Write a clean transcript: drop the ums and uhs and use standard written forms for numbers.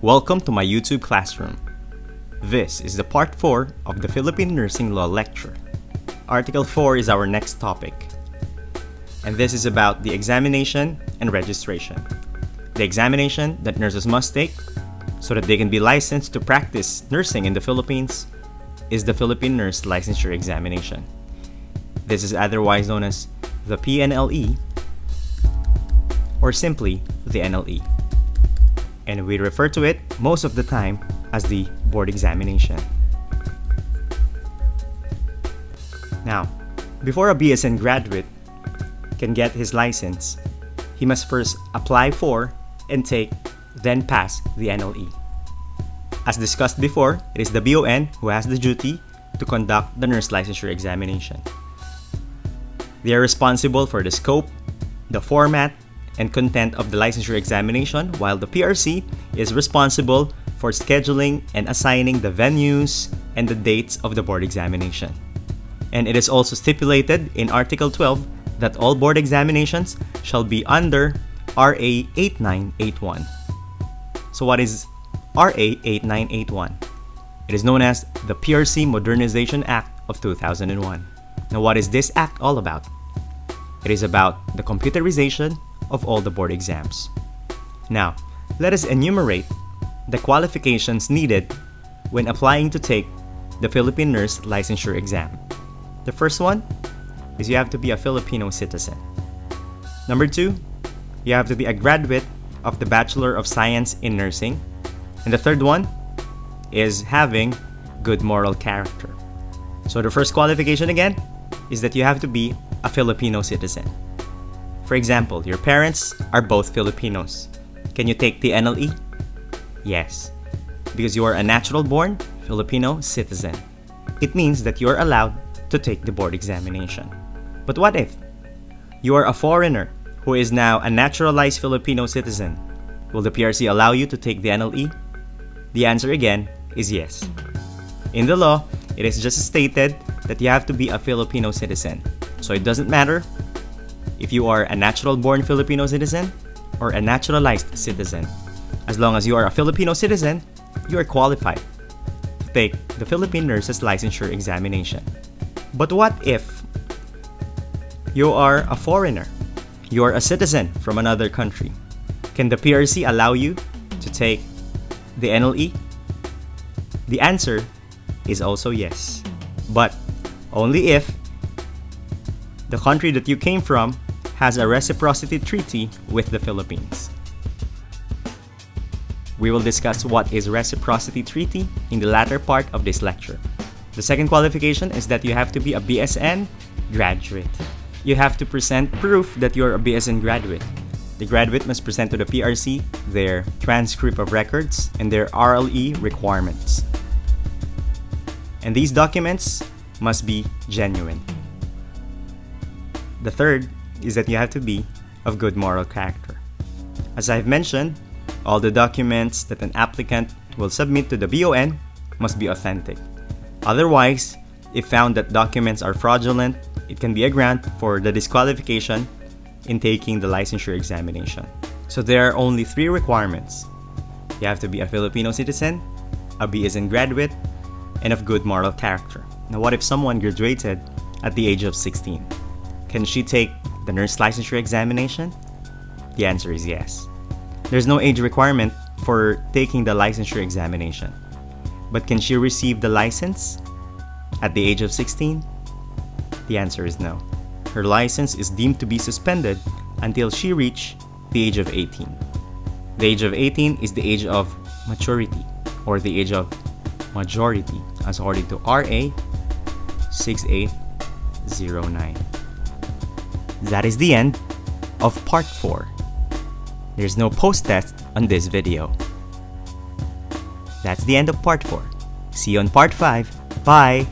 Welcome to my YouTube classroom. This is the part 4 of the Philippine Nursing Law lecture. Article 4 is our next topic. And this is about the examination and registration. The examination that nurses must take so that they can be licensed to practice nursing in the Philippines is the Philippine Nurse Licensure Examination. This is otherwise known as the PNLE or simply the NLE. And we refer to it most of the time as the board examination. Now, before a BSN graduate can get his license, he must first apply for and take, then pass the NLE. As discussed before, it is the BON who has the duty to conduct the nurse licensure examination. They are responsible for the scope, the format, and content of the licensure examination, while the PRC is responsible for scheduling and assigning the venues and the dates of the board examination. And it is also stipulated in Article 12 that all board examinations shall be under RA 8981. So what is RA 8981? It is known as the PRC Modernization Act of 2001. Now, what is this act all about? It is about the computerization of all the board exams. Now, let us enumerate the qualifications needed when applying to take the Philippine Nurse Licensure Exam. The first one is you have to be a Filipino citizen. Number 2, you have to be a graduate of the Bachelor of Science in Nursing. And the third one is having good moral character. So the first qualification again is that you have to be a Filipino citizen. For example, your parents are both Filipinos. Can you take the NLE? Yes, because you are a natural-born Filipino citizen. It means that you are allowed to take the board examination. But what if you are a foreigner who is now a naturalized Filipino citizen? Will the PRC allow you to take the NLE? The answer again is yes. In the law, it is just stated that you have to be a Filipino citizen. So it doesn't matter if you are a natural-born Filipino citizen or a naturalized citizen. As long as you are a Filipino citizen, you are qualified to take the Philippine Nurses Licensure Examination. But what if you are a foreigner? You are a citizen from another country. Can the PRC allow you to take the NLE? The answer is also yes. But only if the country that you came from has a reciprocity treaty with the Philippines. We will discuss what is reciprocity treaty in the latter part of this lecture. The second qualification is that you have to be a BSN graduate. You have to present proof that you're a BSN graduate. The graduate must present to the PRC their transcript of records and their RLE requirements. And these documents must be genuine. The third is that you have to be of good moral character. As I've mentioned, all the documents that an applicant will submit to the BON must be authentic. Otherwise, if found that documents are fraudulent, it can be a ground for the disqualification in taking the licensure examination. So there are only 3 requirements. You have to be a Filipino citizen, a BSN graduate, and of good moral character. Now, what if someone graduated at the age of 16? Can she take the nurse licensure examination? The answer is yes. There's no age requirement for taking the licensure examination. But can she receive the license at the age of 16? The answer is no. Her license is deemed to be suspended until she reaches the age of 18. The age of 18 is the age of maturity or the age of majority as according to RA 6809. That is the end of part 4. There's no post-test on this video. That's the end of part 4. See you on part 5. Bye!